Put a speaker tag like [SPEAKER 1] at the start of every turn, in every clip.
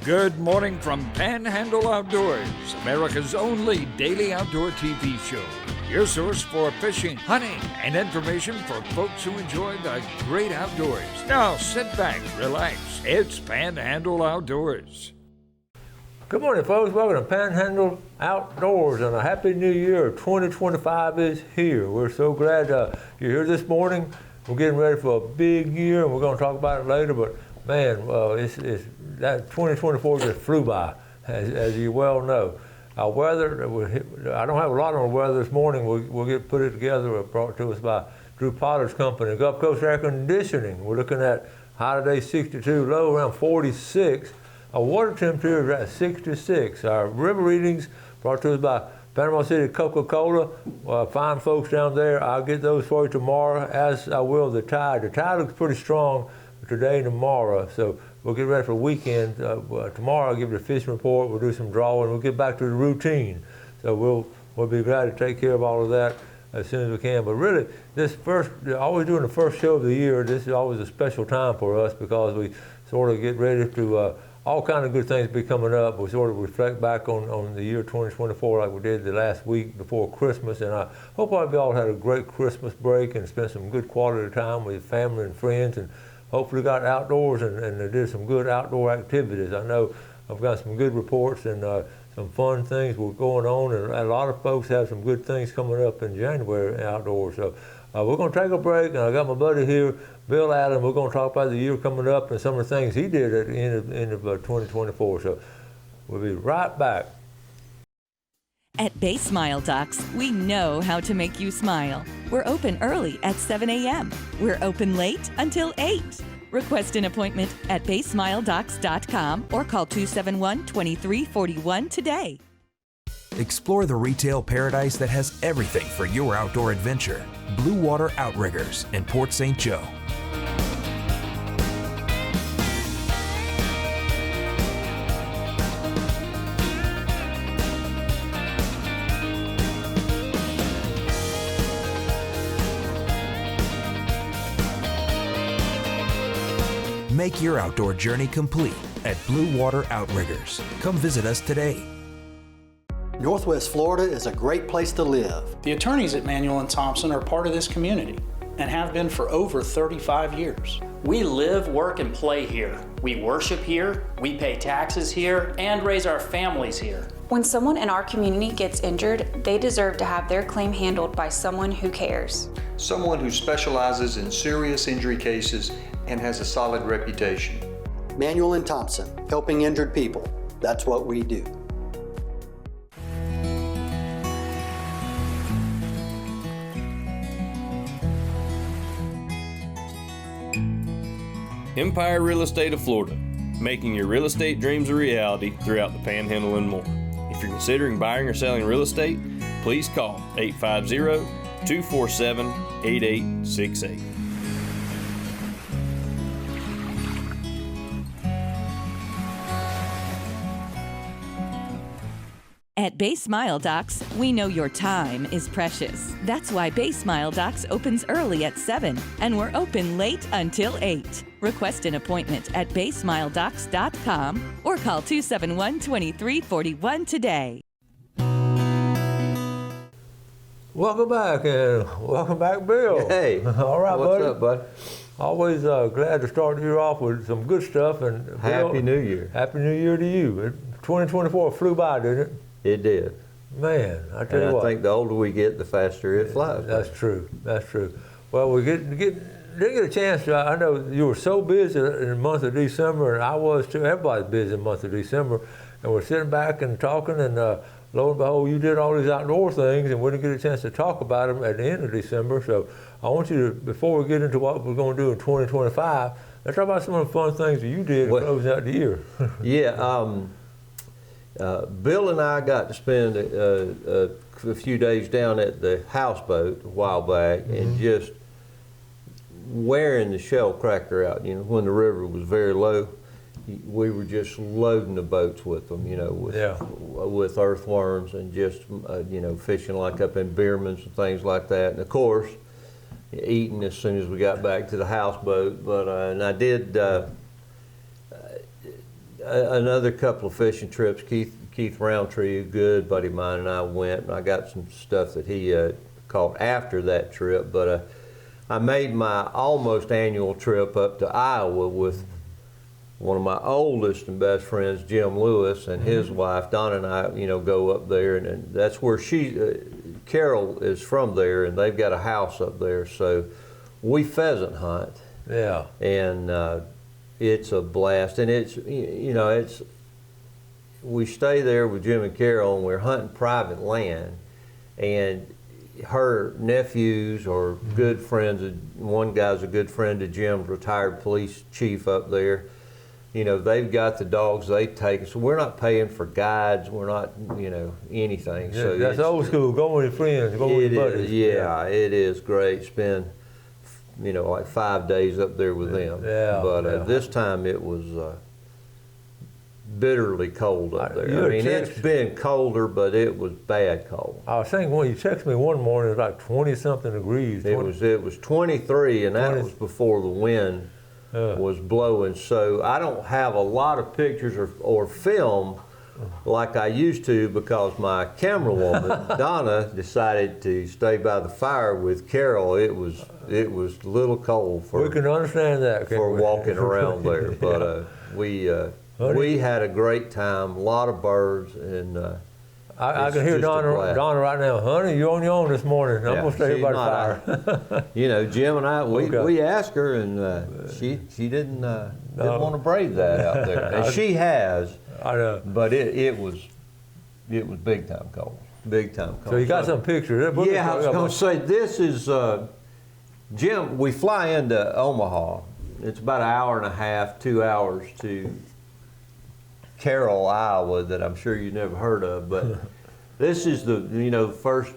[SPEAKER 1] Good morning from Panhandle Outdoors, America's only daily outdoor TV show. Your source for fishing, hunting, and information for folks who enjoy the great outdoors. Now sit back, relax. It's Panhandle Outdoors.
[SPEAKER 2] Good morning, folks. Welcome to Panhandle Outdoors, and a Happy New Year. 2025 is here. We're so glad you're here this morning. We're getting ready for a big year, and we're going to talk about it later, but man, that 2024 just flew by, as you well know. Our weather, I don't have a lot on the weather this morning. We'll get put it together, brought to us by Drew Potter's company, Gulf Coast Air Conditioning. We're looking at high today 62, low around 46. Our water temperature is at 66. Our river readings brought to us by Panama City Coca-Cola. Fine folks down there. I'll get those for you tomorrow, as I will the tide. The tide looks pretty strong today and tomorrow, so we'll get ready for the weekend. Tomorrow I'll give you a fishing report. We'll do some drawing. We'll get back to the routine. So we'll be glad to take care of all of that as soon as we can. But really, always doing the first show of the year, this is always a special time for us because we sort of get ready to all kind of good things be coming up. We sort of reflect back on the year 2024 like we did the last week before Christmas. And I hope all of y'all had a great Christmas break and spent some good quality time with family and friends, and hopefully got outdoors and did some good outdoor activities. I know I've got some good reports and some fun things were going on, and a lot of folks have some good things coming up in January outdoors. So we're going to take a break, and I got my buddy here, Bill Allen. We're going to talk about the year coming up and some of the things he did at the end of 2024. So we'll be right back.
[SPEAKER 3] At Bay Smile Docks, we know how to make you smile. We're open early at 7 a.m. We're open late until 8. Request an appointment at baysmiledocks.com or call 271-2341 today.
[SPEAKER 4] Explore the retail paradise that has everything for your outdoor adventure. Blue Water Outriggers in Port St. Joe. Make your outdoor journey complete at Blue Water Outriggers. Come visit us today.
[SPEAKER 5] Northwest Florida is a great place to live.
[SPEAKER 6] The attorneys at Manuel & Thompson are part of this community and have been for over 35 years.
[SPEAKER 7] We live, work, and play here. We worship here, we pay taxes here, and raise our families here.
[SPEAKER 8] When someone in our community gets injured, they deserve to have their claim handled by someone who cares.
[SPEAKER 9] Someone who specializes in serious injury cases and has a solid reputation.
[SPEAKER 5] Manuel & Thompson, helping injured people. That's what we do.
[SPEAKER 10] Empire Real Estate of Florida, making your real estate dreams a reality throughout the Panhandle and more. If you're considering buying or selling real estate, please call 850-247-8868.
[SPEAKER 3] At Bay Smile Docks, we know your time is precious. That's why Bay Smile Docks opens early at 7 and we're open late until 8. Request an appointment at baysmiledocks.com or call 271-2341 today.
[SPEAKER 2] Welcome back, and welcome back, Bill.
[SPEAKER 11] Hey.
[SPEAKER 2] All right,
[SPEAKER 11] what's
[SPEAKER 2] buddy.
[SPEAKER 11] Up, bud?
[SPEAKER 2] Always glad to start the year off with some good stuff. And
[SPEAKER 11] Happy
[SPEAKER 2] Bill,
[SPEAKER 11] New Year.
[SPEAKER 2] Happy New Year to you. 2024 flew by, didn't it?
[SPEAKER 11] It did.
[SPEAKER 2] Man, I tell you what.
[SPEAKER 11] I think the older we get, the faster it flies.
[SPEAKER 2] That's true. That's true. Well, we didn't get a chance to. I know you were so busy in the month of December, and I was too. Everybody's busy in the month of December, and we're sitting back and talking, and lo and behold, you did all these outdoor things, and we didn't get a chance to talk about them at the end of December. So I want you to, before we get into what we're going to do in 2025, let's talk about some of the fun things that you did closing out the year.
[SPEAKER 11] Yeah. Bill and I got to spend a few days down at the houseboat a while back, and just wearing the shell cracker out. You know, when the river was very low, we were just loading the boats with them. You know, with earthworms and just fishing like up in Bierman's and things like that. And of course, eating as soon as we got back to the houseboat. But and I did. another couple of fishing trips. Keith Roundtree, a good buddy of mine, and I went, and I got some stuff that he caught after that trip. But I made my almost annual trip up to Iowa with one of my oldest and best friends, Jim Lewis, and his wife, Donna, and I, go up there, and that's where Carol is from there, and they've got a house up there, so we pheasant hunt.
[SPEAKER 2] Yeah.
[SPEAKER 11] And it's a blast, and we stay there with Jim and Carol, and we're hunting private land, and her nephews are good friends. One guy's a good friend of Jim's, retired police chief up there. They've got the dogs they take, so we're not paying for guides, we're not, anything.
[SPEAKER 2] Yeah,
[SPEAKER 11] so
[SPEAKER 2] that's old school, go with your friends, go with your buddies.
[SPEAKER 11] Yeah, it is great. Spend, like 5 days up there with them.
[SPEAKER 2] Yeah,
[SPEAKER 11] but this time it was bitterly cold up there. It's been colder, but it was bad cold.
[SPEAKER 2] I was thinking when you texted me one morning, it was like 20-something degrees.
[SPEAKER 11] It was 23, and that was before the wind was blowing. So I don't have a lot of pictures or film like I used to, because my camera woman, Donna, decided to stay by the fire with Carol. It was a little cold
[SPEAKER 2] we can understand that
[SPEAKER 11] for walking around there. But we had a great time, a lot of birds, and
[SPEAKER 2] I can hear Donna right now. Honey, you're on your own this morning. I'm gonna stay here by the fire.
[SPEAKER 11] Jim and I, we asked her, and she didn't want to brave that out there, and she has.
[SPEAKER 2] I know.
[SPEAKER 11] But it was big time cold. Big time cold.
[SPEAKER 2] So you got some pictures.
[SPEAKER 11] Yeah, I was going to say, this is, Jim, we fly into Omaha. It's about an hour and a half, 2 hours to Carroll, Iowa, that I'm sure you've never heard of. But this is the first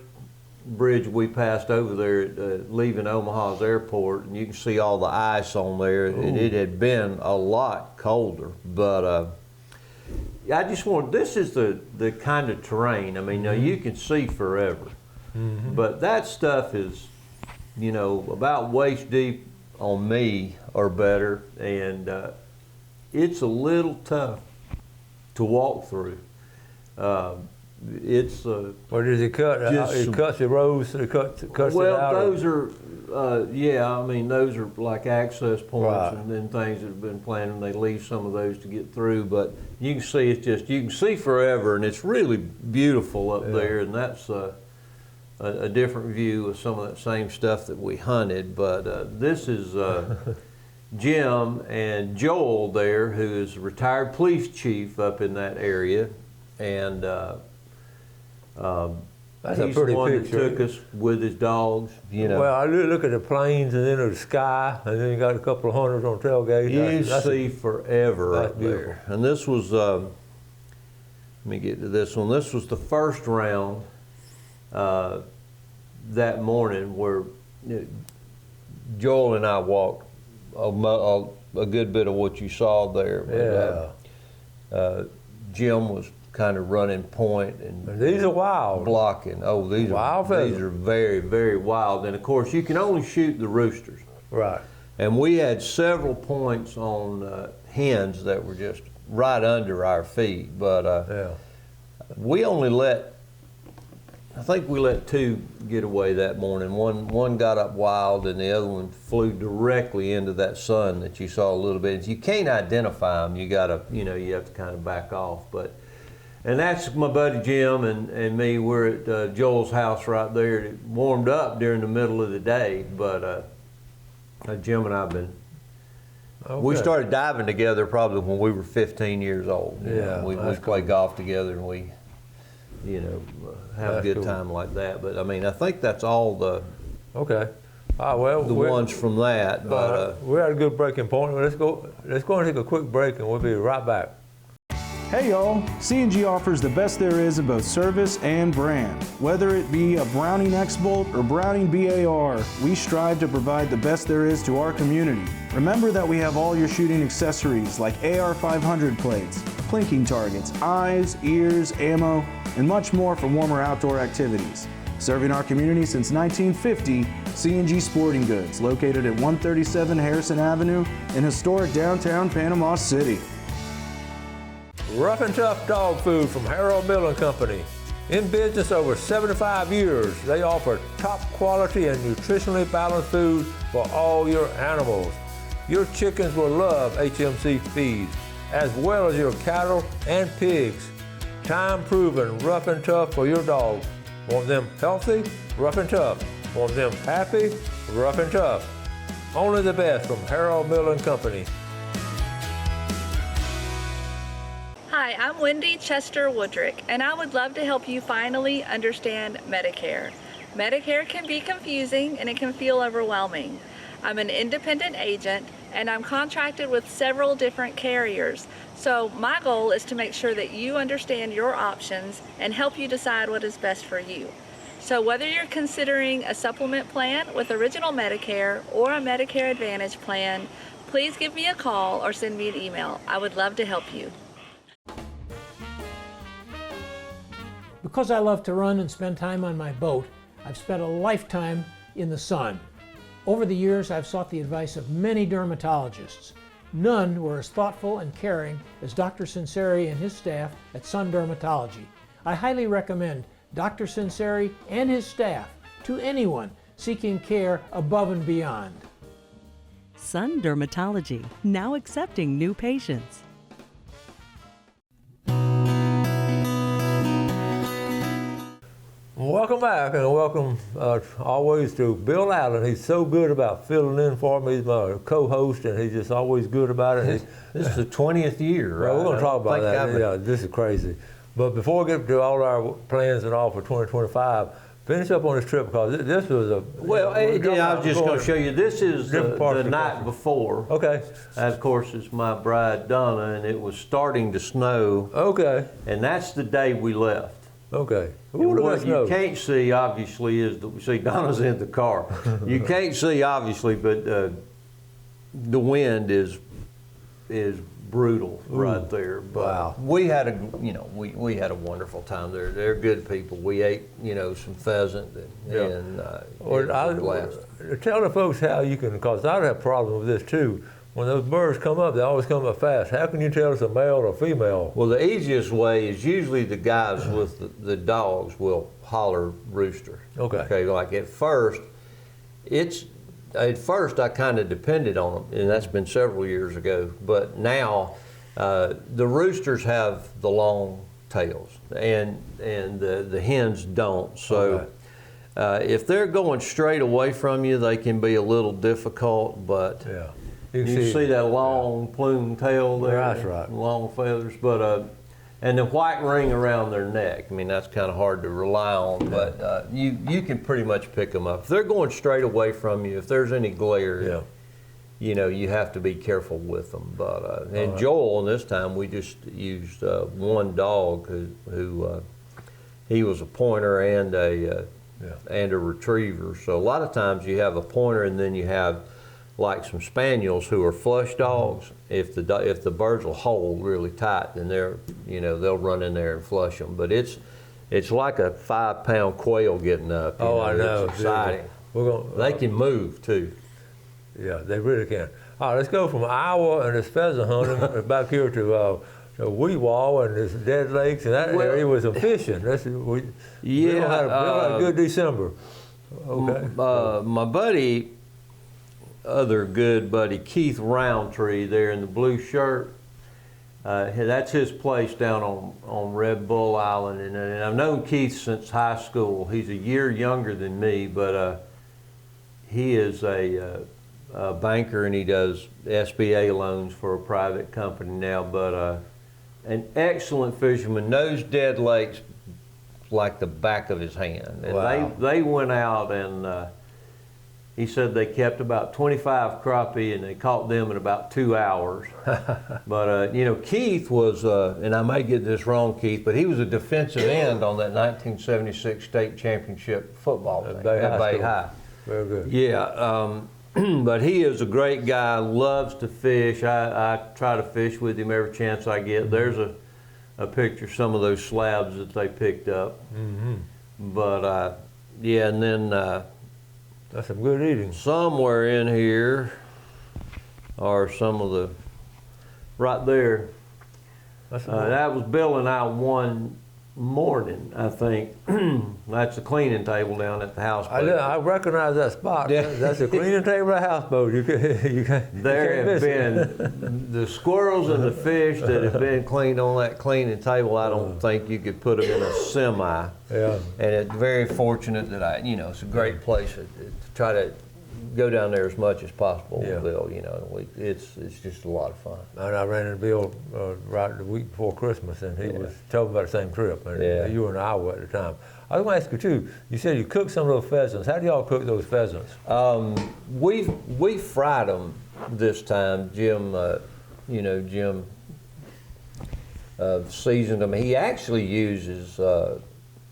[SPEAKER 11] bridge we passed over there leaving Omaha's airport, and you can see all the ice on there. And it had been a lot colder, but I just this is the kind of terrain. Now you can see forever, but that stuff is, about waist deep on me or better, and it's a little tough to walk through. It's
[SPEAKER 2] or does it cut? It cuts the roads. It cuts it out.
[SPEAKER 11] Well, those are those are like access points and things that have been planned, and they leave some of those to get through. But you can see you can see forever, and it's really beautiful up there. And that's a different view of some of that same stuff that we hunted. But this is Jim and Joel there, who is a retired police chief up in that area, and
[SPEAKER 2] that's
[SPEAKER 11] he's
[SPEAKER 2] a pretty
[SPEAKER 11] the one
[SPEAKER 2] picture.
[SPEAKER 11] that took us with his dogs.
[SPEAKER 2] Well, I look at the plains, and then the sky, and then you got a couple of hunters on tailgate.
[SPEAKER 11] You see forever up there. And this was, let me get to this one. This was the first round that morning where Joel and I walked a good bit of what you saw there. But, Jim was kind of running point, and
[SPEAKER 2] these are wild.
[SPEAKER 11] Blocking. Oh, these
[SPEAKER 2] wild
[SPEAKER 11] are these are very, very wild. And of course, you can only shoot the roosters.
[SPEAKER 2] Right.
[SPEAKER 11] And we had several points on hens that were just right under our feet. But we only I think we let two get away that morning. One got up wild, and the other one flew directly into that sun that you saw a little bit. You can't identify them. You gotta, you have to kind of back off. And that's my buddy Jim and me. We're at Joel's house right there. It warmed up during the middle of the day, but Jim and I have been. Okay. We started diving together probably when we were 15 years old. We played golf together, and we, have a good time like that. But I think that's all the.
[SPEAKER 2] Okay.
[SPEAKER 11] The ones from that. But
[SPEAKER 2] we're at a good breaking point. Let's go and take a quick break, and we'll be right back.
[SPEAKER 12] Hey y'all, C&G offers the best there is in both service and brand. Whether it be a Browning X-Bolt or Browning BAR, we strive to provide the best there is to our community. Remember that we have all your shooting accessories like AR-500 plates, plinking targets, eyes, ears, ammo, and much more for warmer outdoor activities. Serving our community since 1950, C&G Sporting Goods, located at 137 Harrison Avenue in historic downtown Panama City.
[SPEAKER 2] Rough and Tough Dog Food from Harold Millen Company. In business over 75 years, they offer top quality and nutritionally balanced food for all your animals. Your chickens will love HMC feed, as well as your cattle and pigs. Time proven, Rough and Tough for your dog. Want them healthy? Rough and Tough. Want them happy? Rough and Tough. Only the best from Harold Millen Company.
[SPEAKER 13] Hi, I'm Wendy Chester Woodrick, and I would love to help you finally understand Medicare. Medicare can be confusing and it can feel overwhelming. I'm an independent agent and I'm contracted with several different carriers. So my goal is to make sure that you understand your options and help you decide what is best for you. So whether you're considering a supplement plan with Original Medicare or a Medicare Advantage plan, please give me a call or send me an email. I would love to help you.
[SPEAKER 14] Because I love to run and spend time on my boat, I've spent a lifetime in the sun. Over the years, I've sought the advice of many dermatologists. None were as thoughtful and caring as Dr. Sinceri and his staff at Sun Dermatology. I highly recommend Dr. Sinceri and his staff to anyone seeking care above and beyond.
[SPEAKER 15] Sun Dermatology, now accepting new patients.
[SPEAKER 2] Welcome back, and welcome always to Bill Allen. He's so good about filling in for me. He's my co-host, and he's just always good about it.
[SPEAKER 11] This is the 20th year, right?
[SPEAKER 2] We're going to talk about that. Yeah, this is crazy. But before we get to all our plans and all for 2025, finish up on this trip, because this was a...
[SPEAKER 11] Well, I was just going to show you. This is the night before.
[SPEAKER 2] Okay.
[SPEAKER 11] And of course, it's my bride, Donna, and it was starting to snow.
[SPEAKER 2] Okay.
[SPEAKER 11] And that's the day we left.
[SPEAKER 2] Okay.
[SPEAKER 11] And what you can't see, obviously, is that we see Donna's in the car. You can't see, obviously, but the wind is brutal right there. But
[SPEAKER 2] wow.
[SPEAKER 11] We had we had a wonderful time there. They're good people. We ate, some pheasant and
[SPEAKER 2] tell the folks how you can, because I have a problem with this too. When those birds come up, they always come up fast. How can you tell it's a male or female?
[SPEAKER 11] Well, the easiest way is usually the guys with the dogs will holler rooster.
[SPEAKER 2] Okay.
[SPEAKER 11] Okay, like at first I kind of depended on them, and that's been several years ago. But now the roosters have the long tails, and the hens don't. So if they're going straight away from you, they can be a little difficult, but...
[SPEAKER 2] Yeah.
[SPEAKER 11] You see that long plume tail there?
[SPEAKER 2] That's right.
[SPEAKER 11] Long feathers, but and the white ring around their neck. I mean, that's kind of hard to rely on, but you can pretty much pick them up. If they're going straight away from you, if there's any glare, you have to be careful with them. But and Joel, and this time we just used one dog who he was a pointer and a retriever. So a lot of times you have a pointer and then you have like some spaniels who are flush dogs. If the birds will hold really tight, then they'll run in there and flush them. But it's like a 5-pound quail getting up.
[SPEAKER 2] I know.
[SPEAKER 11] It's exciting. They can move too.
[SPEAKER 2] Yeah, they really can. All right, let's go from Iowa and this pheasant hunting back here to Weewall and this Dead Lakes and that area with some fishing. We had a good December. Okay.
[SPEAKER 11] My buddy, other good buddy, Keith Roundtree there in the blue shirt, that's his place down on Red Bull Island. And I've known Keith since high school. He's a year younger than me, but he is a banker and he does SBA loans for a private company now. But an excellent fisherman, knows Dead Lakes like the back of his hand. And
[SPEAKER 2] wow.
[SPEAKER 11] they went out and he said they kept about 25 crappie and they caught them in about 2 hours. But, Keith was, and I may get this wrong, Keith, but he was a defensive end on that 1976 state championship football team at Bay High.
[SPEAKER 2] Very good.
[SPEAKER 11] Yeah, but he is a great guy, loves to fish. I try to fish with him every chance I get. There's a picture of some of those slabs that they picked up.
[SPEAKER 2] Mm-hmm.
[SPEAKER 11] But, and then...
[SPEAKER 2] that's some good eating.
[SPEAKER 11] Somewhere in here are some of the, right there, That was Bill and I one morning, I think. That's the cleaning table down at the houseboat.
[SPEAKER 2] I recognize that spot. Yeah. That's the cleaning table at the houseboat.
[SPEAKER 11] There have been the squirrels and the fish that have been cleaned on that cleaning table. I don't think you could put them in a semi.
[SPEAKER 2] Yeah.
[SPEAKER 11] And it's very fortunate that it's a great place to try to go down there as much as possible with Bill. It's just a lot of fun.
[SPEAKER 2] And I ran into Bill right the week before Christmas, and he was telling me about the same trip. And you were in Iowa at the time. I was going to ask you too. You said you cooked some of those pheasants. How do y'all cook those pheasants?
[SPEAKER 11] We fried them this time. Jim seasoned them. He actually uses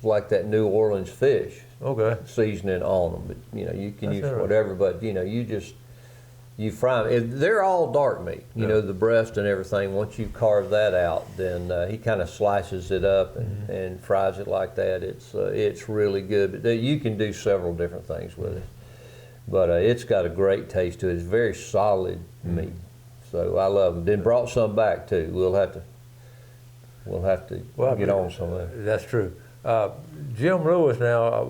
[SPEAKER 11] like that New Orleans fish.
[SPEAKER 2] Okay.
[SPEAKER 11] Seasoning on them, but you can use whatever. But you fry them. They're all dark meat. The breast and everything. Once you carve that out, then he kind of slices it up and fries it like that. It's really good. But you can do several different things with it. But it's got a great taste to it. It's very solid meat. So I love them. Then brought some back too. We'll have to get on some of that.
[SPEAKER 2] That's true. Jim Lewis now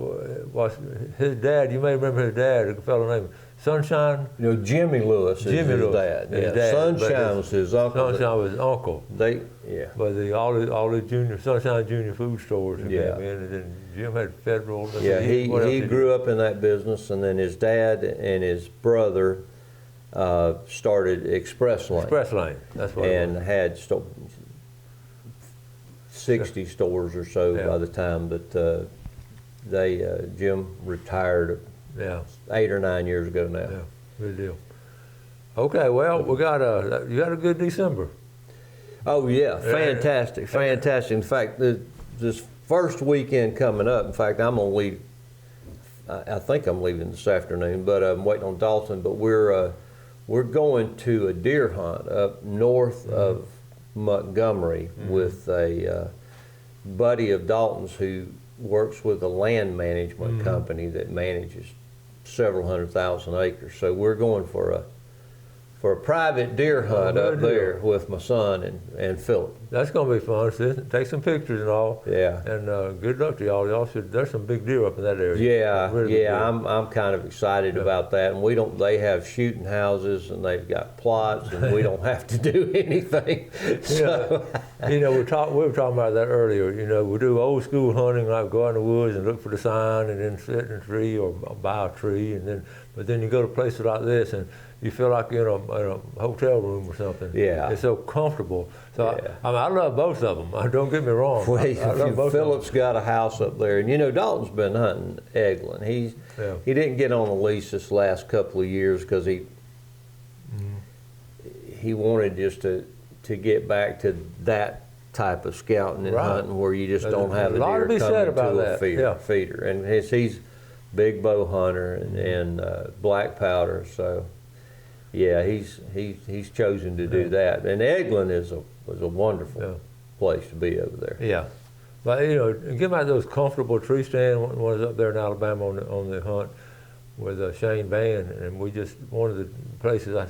[SPEAKER 2] was his dad. You may remember his dad, a fellow named Sunshine.
[SPEAKER 11] Jimmy Lewis is his dad. Yeah. Sunshine was his uncle.
[SPEAKER 2] Sunshine was his uncle.
[SPEAKER 11] But
[SPEAKER 2] all the junior Sunshine Junior food stores came in, and then Jim had Federal.
[SPEAKER 11] He grew up in that business, and then his dad and his brother started Express Lane.
[SPEAKER 2] Express Lane, that's what.
[SPEAKER 11] And had 60 stores or so by the time that Jim retired 8 or 9 years ago now.
[SPEAKER 2] Yeah, good deal. Okay, well, you got a good December.
[SPEAKER 11] Oh yeah, fantastic. In fact, this first weekend coming up, in fact, I'm gonna leave. I think I'm leaving this afternoon, but I'm waiting on Dalton. But we're going to a deer hunt up north of Montgomery with a buddy of Dalton's who works with a land management company that manages several 100,000 acres. So we're going for a private deer hunt up there with my son and Philip.
[SPEAKER 2] That's going to be fun. Take some pictures and all.
[SPEAKER 11] Yeah.
[SPEAKER 2] And good luck to y'all. There's some big deer up in that area.
[SPEAKER 11] Yeah. I'm kind of excited about that. And they have shooting houses and they've got plots and we don't have to do anything. So.
[SPEAKER 2] We were talking about that earlier. We do old school hunting, like go out in the woods and look for the sign and then sit in a tree or buy a tree, but then you go to places like this and you feel like you're in a hotel room or something.
[SPEAKER 11] Yeah.
[SPEAKER 2] It's so comfortable. So I love both of them. Don't get me wrong.
[SPEAKER 11] Philip's got a house up there, and Dalton's been hunting Eglin. He didn't get on a lease this last couple of years because he wanted just to get back to that type of scouting and hunting where you just don't have a deer coming to a feeder. And he's big bow hunter and black powder, so. Yeah, he's chosen to do that, and Eglin was a wonderful place to be over there.
[SPEAKER 2] Yeah, but get back those comfortable tree stand. One was up there in Alabama on the hunt with Shane Van, and one of the places I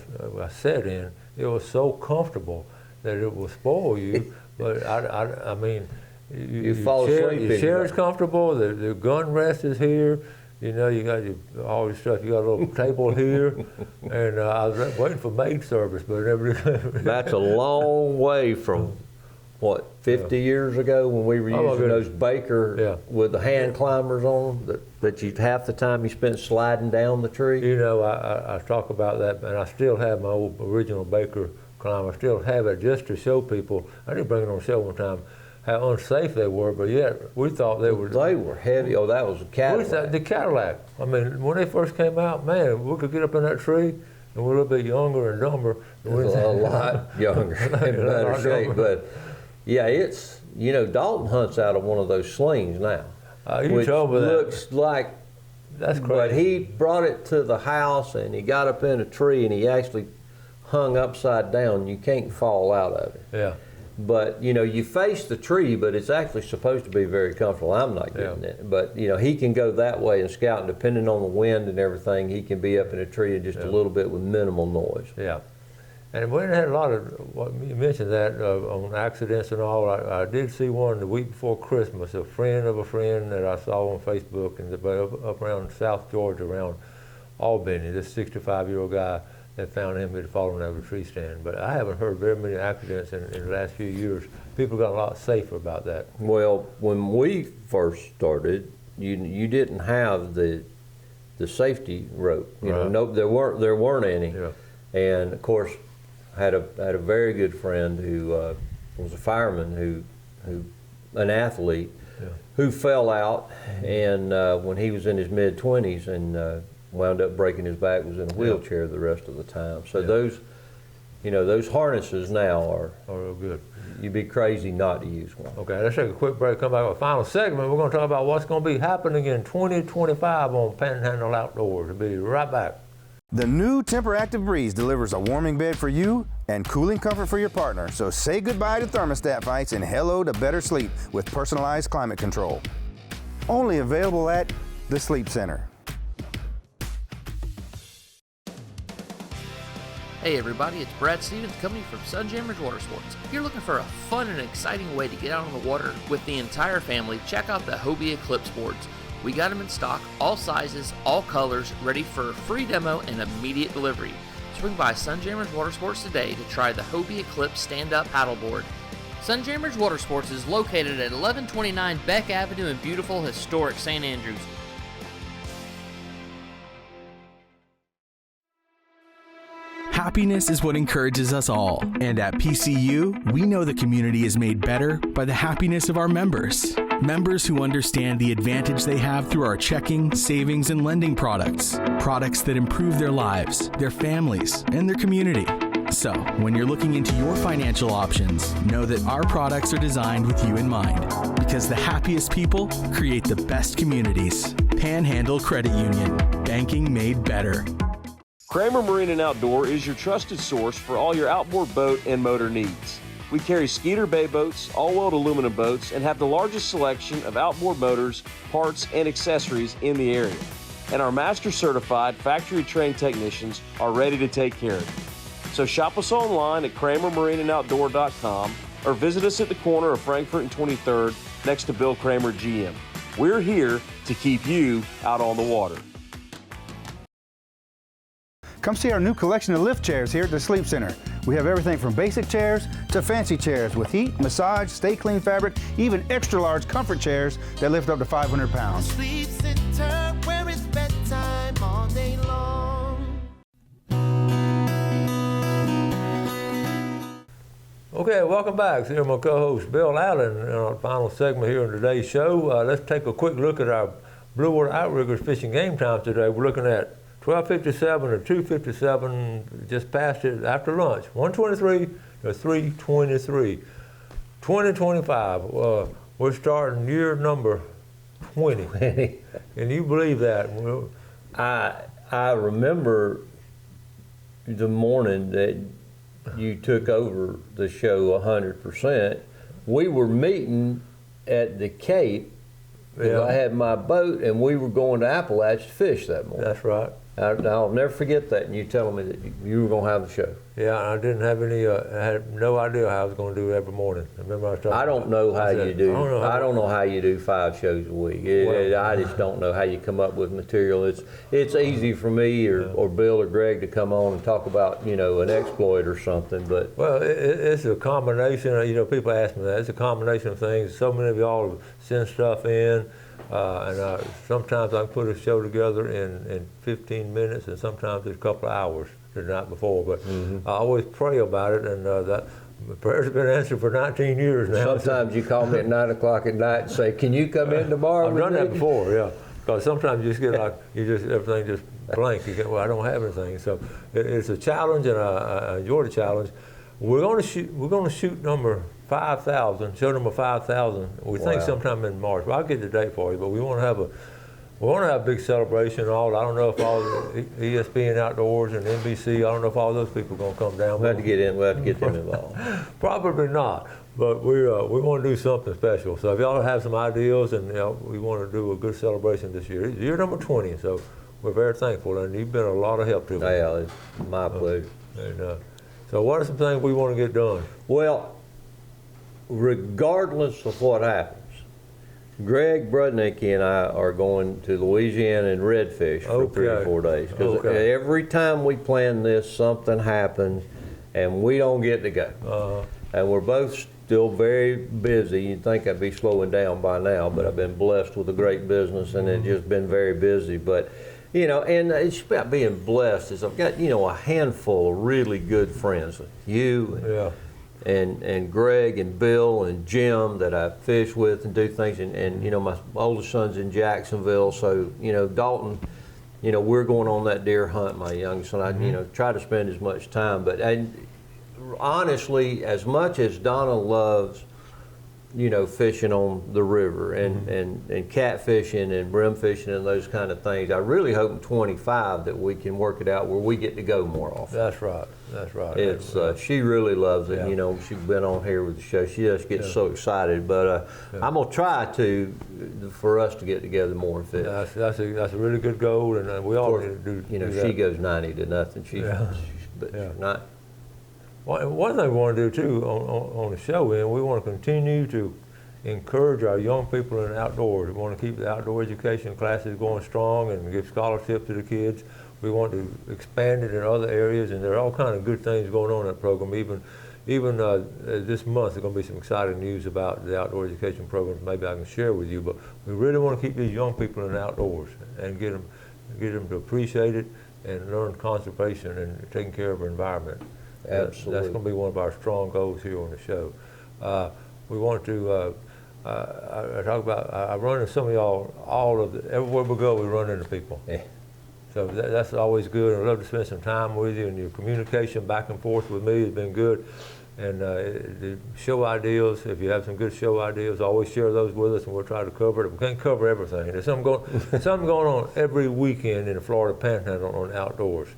[SPEAKER 2] sat in, it was so comfortable that it will spoil you. But I mean,
[SPEAKER 11] you fall asleep.
[SPEAKER 2] Your chair is comfortable. The gun rest is here. You got all your stuff. You got a little table here, and I was waiting for maid service, but it never did.
[SPEAKER 11] That's a long way from, 50 years ago when we were using those Baker with the hand climbers on them, that half the time you spent sliding down the tree.
[SPEAKER 2] I talk about that, and I still have my old original Baker climber. I still have it just to show people. I did bring it on show one time. How unsafe they were, but yet we thought they were.
[SPEAKER 11] They were heavy. Oh, that was a Cadillac.
[SPEAKER 2] The Cadillac. I mean, when they first came out, man, we could get up in that tree, and we're a little bit younger and dumber.
[SPEAKER 11] A lot younger, in better shape. But yeah, it's Dalton hunts out of one of those slings now, which looks like.
[SPEAKER 2] That's crazy.
[SPEAKER 11] But he brought it to the house, and he got up in a tree, and he actually hung upside down. You can't fall out of it.
[SPEAKER 2] Yeah.
[SPEAKER 11] But you face the tree, but it's actually supposed to be very comfortable. I'm not getting it, but he can go that way and scout, and depending on the wind and everything, he can be up in a tree and just a little bit with minimal noise.
[SPEAKER 2] Yeah, And we had a lot of, what you mentioned that, on accidents and all. I did see one the week before Christmas, a friend of a friend that I saw on Facebook up around South Georgia, around Albany, this 65-year-old guy that found him had fallen out of a tree stand. But I haven't heard very many accidents in the last few years. People got a lot safer about that.
[SPEAKER 11] Well, when we first started, you didn't have the safety rope. You know, no, there weren't any. Yeah. And of course, had a very good friend who was a fireman an athlete, who fell out, and when he was in his mid-20s and wound up breaking his back, was in a wheelchair the rest of the time. So those, those harnesses now are
[SPEAKER 2] real good.
[SPEAKER 11] You'd be crazy not to use one.
[SPEAKER 2] Okay, let's take a quick break. Come back with a final segment. We're going to talk about what's going to be happening in 2025 on Panhandle Outdoors. We'll be right back.
[SPEAKER 16] The new Temper-Active Breeze delivers a warming bed for you and cooling comfort for your partner. So say goodbye to thermostat fights and hello to better sleep with personalized climate control. Only available at the Sleep Center.
[SPEAKER 17] Hey everybody, it's Brad Stevens coming from Sunjammers Water Sports. If you're looking for a fun and exciting way to get out on the water with the entire family, check out the Hobie Eclipse boards. We got them in stock, all sizes, all colors, ready for a free demo and immediate delivery. Swing by Sunjammers Water Sports today to try the Hobie Eclipse stand-up paddleboard. Sunjammers Water Sports is located at 1129 Beck Avenue in beautiful, historic St. Andrews.
[SPEAKER 18] Happiness is what encourages us all, and at PCU, we know the community is made better by the happiness of our members. Members who understand the advantage they have through our checking, savings, and lending products. Products that improve their lives, their families, and their community. So, when you're looking into your financial options, know that our products are designed with you in mind, because the happiest people create the best communities. Panhandle Credit Union, banking made better.
[SPEAKER 10] Kramer Marine and Outdoor is your trusted source for all your outboard boat and motor needs. We carry Skeeter Bay boats, all-wheeled aluminum boats, and have the largest selection of outboard motors, parts, and accessories in the area. And our master-certified, factory-trained technicians are ready to take care of you. So shop us online at KramerMarineandOutdoor.com or visit us at the corner of Frankfurt and 23rd next to Bill Kramer GM. We're here to keep you out on the water.
[SPEAKER 16] Come see our new collection of lift chairs here at the Sleep Center. We have everything from basic chairs to fancy chairs with heat, massage, stay clean fabric, even extra large comfort chairs that lift up to 500 pounds.
[SPEAKER 19] Sleep Center, where it's bedtime all day long.
[SPEAKER 2] Okay, welcome back. Here my co-host Bill Allen in our final segment here in today's show. Let's take a quick look at our Blue Water Outriggers fishing game time today. We're looking at 12:57 or 2:57, just past it after lunch. 1:23 to 3:23. 2025. We're starting year number 20. Can you believe that?
[SPEAKER 11] I remember the morning that you took over the show 100%. We were meeting at the Cape. I had my boat, and we were going to Appalachia to fish that morning.
[SPEAKER 2] That's right.
[SPEAKER 11] I'll never forget that, and you telling me that you were going to have the show.
[SPEAKER 2] Yeah, I didn't have any. I had no idea how I was going to do it every morning. Remember I was talking.
[SPEAKER 11] I don't know how you do. I don't know how you do 5 shows a week. I just don't know how you come up with material. It's easy for me or Bill or Greg to come on and talk about an exploit or something, but
[SPEAKER 2] it's a combination. People ask me that. It's a combination of things. So many of y'all send stuff in. And sometimes I can put a show together in 15 minutes, and sometimes it's a couple of hours the night before. But I always pray about it, and that prayers have been answered for 19 years now.
[SPEAKER 11] Sometimes you call me at 9 o'clock at night and say, "Can you come in tomorrow?"
[SPEAKER 2] I've done that before, yeah. Because sometimes you just get like everything just blank. You get, well, I don't have anything. So it's a challenge, and I enjoy the challenge. We're going to shoot number 5,000, show number 5,000. We think sometime in March. Well, I'll get the date for you, but we want to have a big celebration and all. I don't know if all the ESPN Outdoors and NBC, I don't know if all those people are going to come down.
[SPEAKER 11] We'll have to get in. We'll have to get them involved.
[SPEAKER 2] Probably not, but we want to do something special. So if y'all have some ideas, and we want to do a good celebration this year. It's year number 20, so we're very thankful, and you've been a lot of help to us.
[SPEAKER 11] Yeah, it's my pleasure.
[SPEAKER 2] So what are some things we want to get done?
[SPEAKER 11] Well, regardless of what happens, Greg Brudnicki and I are going to Louisiana and redfish for 3 or 4 days. Because every time we plan this, something happens and we don't get to go. And we're both still very busy. You'd think I'd be slowing down by now, but I've been blessed with a great business and it's just been very busy. But, you know, and it's about being blessed is I've got, you know, a handful of really good friends. You and Greg and Bill and Jim that I fish with and do things. And you know, my oldest son's in Jacksonville. So, you know, Dalton, you know, we're going on that deer hunt, my youngest son. I, you know, try to spend as much time. But honestly, as much as Donna loves, you know, fishing on the river and catfishing and brim fishing and those kind of things, I really hope in 25 that we can work it out where we get to go more often.
[SPEAKER 2] That's right. That's right.
[SPEAKER 11] It's she really loves it. You know, she's been on here with the show. She just gets so excited. But I'm gonna try for us to get together more and fish.
[SPEAKER 2] That's a really good goal, and we all need to do.
[SPEAKER 11] You know,
[SPEAKER 2] do
[SPEAKER 11] she goes 90 to nothing. She's not.
[SPEAKER 2] One thing we want to do too on the show, and we want to continue to encourage our young people in the outdoors. We want to keep the outdoor education classes going strong and give scholarships to the kids. We want to expand it in other areas, and there are all kinds of good things going on in that program. Even this month, there's going to be some exciting news about the outdoor education programs. Maybe I can share with you. But we really want to keep these young people in the outdoors and get them to appreciate it and learn conservation and taking care of our environment.
[SPEAKER 11] Absolutely,
[SPEAKER 2] that's going to be one of our strong goals here on the show. We want to. I talk about. I run into some of y'all. Everywhere we go, we run into people.
[SPEAKER 11] Yeah.
[SPEAKER 2] So that's always good. I love to spend some time with you, and your communication back and forth with me has been good. And the show ideas, if you have some good show ideas, always share those with us, and we'll try to cover it. We can't cover everything. There's something going on every weekend in the Florida Panhandle on outdoors.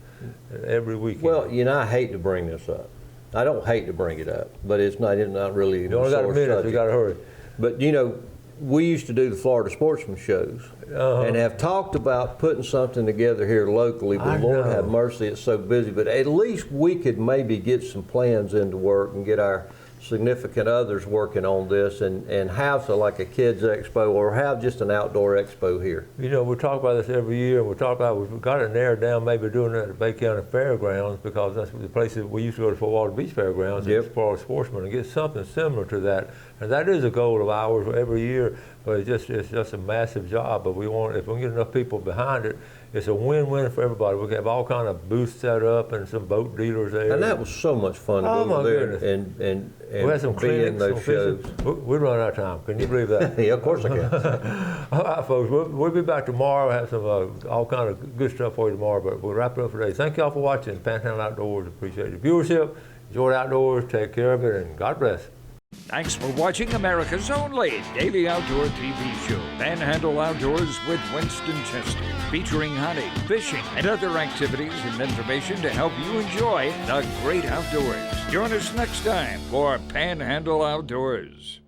[SPEAKER 2] Every weekend.
[SPEAKER 11] Well, you know, I hate to bring this up. I don't hate to bring it up, but it's not really.
[SPEAKER 2] You only got a minute, so you got to hurry.
[SPEAKER 11] But you know, we used to do the Florida Sportsman shows and have talked about putting something together here locally, but Lord have mercy, it's so busy. But at least we could maybe get some plans into work and get our significant others working on this and have like a kids expo or have just an outdoor expo here. You know, we talk about this every year, and we've got it narrowed down, maybe doing it at the Bay County Fairgrounds, because that's the places we used to go to Fort Walton Beach Fairgrounds and Florida Sportsman, and get something similar to that. And that is a goal of ours every year, but it's just a massive job. But if we can get enough people behind it, it's a win-win for everybody. We can have all kind of booths set up and some boat dealers there. And that was so much fun to go over there and
[SPEAKER 2] we had some
[SPEAKER 11] be in those shows.
[SPEAKER 2] We run out of time. Can you believe that?
[SPEAKER 11] Yeah, of course I can.
[SPEAKER 2] All right, folks. We'll be back tomorrow. We'll have some all kind of good stuff for you tomorrow. But we'll wrap it up for today. Thank y'all for watching Panhandle Outdoors. Appreciate your viewership. Enjoy the outdoors. Take care of it, and God bless.
[SPEAKER 1] Thanks for watching America's only daily outdoor TV show, Panhandle Outdoors with Winston Chester, featuring hunting, fishing, and other activities and information to help you enjoy the great outdoors. Join us next time for Panhandle Outdoors.